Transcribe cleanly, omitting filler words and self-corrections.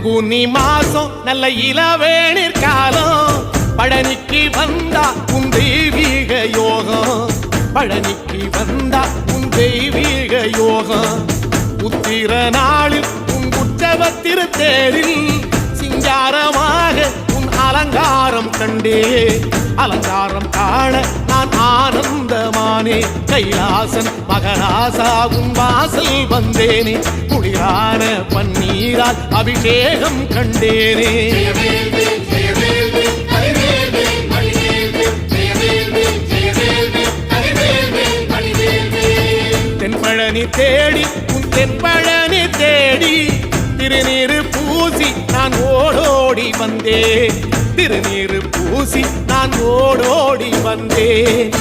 பங்குனி மாசம் நல்ல இளவேணிற் காலம் பழனிக்கு வந்தா உன் தெய்வீக யோகம் பழனிக்கு வந்தா உன் தெய்வீக யோகம் உத்திர நாளில் உன் உற்சவ திருத்தேரில் சிங்காரமாக உன் அலங்காரம் கண்டே அலங்காரம் காண நான் ஆனந்தமானே கைலாசன் மகராசா உன் வாசல் வந்தேனே குளிரான பன்னீரால் அபிஷேகம் கண்டேனே தென்பழனி தேடி உன் தென்பழனி தேடி திருநீரு பூசி நான் ஓடோடி வந்தேன் திருநீரு பூசி நான் ஓடோடி வந்தேன்